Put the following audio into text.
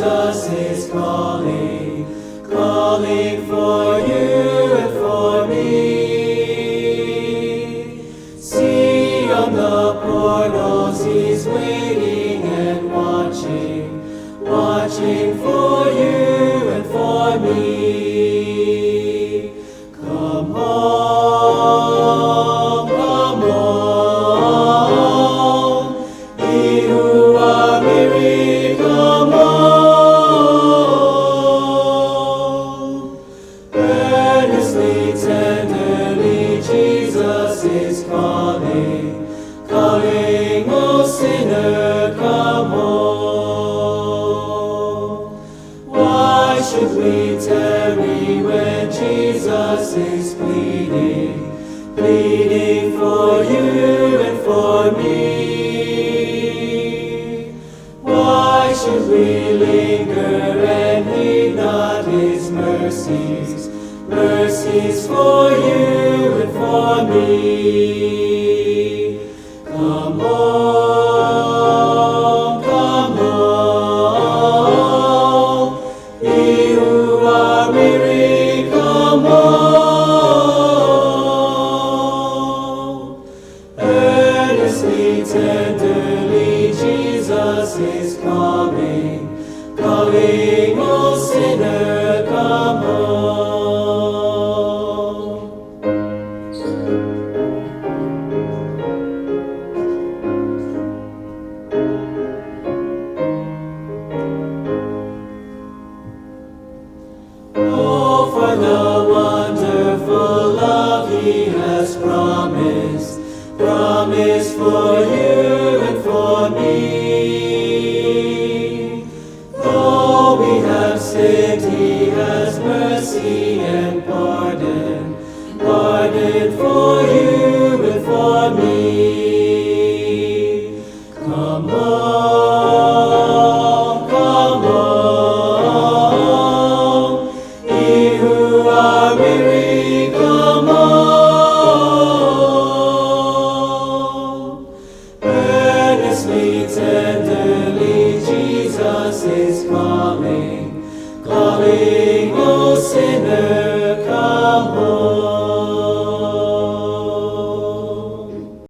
Jesus is calling, calling for you and for me. See on the portals He's waiting and watching, watching for you and for me. Come home, come home, ye who are weary, come home. Earnestly, tenderly, Jesus is calling, calling, O sinner, come home. Why should we tarry when Jesus is pleading, pleading for you and for me? Why should we linger and heed not His mercies, mercies for you and for me? Come home, come home, ye who are weary, come home. Earnestly, tenderly, Jesus is calling, calling, O sinner, come home. Oh, for the wonderful love He has promised, promised for you and for me. Though we have sinned, He has mercy and pardon, pardon for you and for me. Come home, come home, ye who are weary, come home. Earnestly, tenderly, Jesus is calling, calling, O sinner,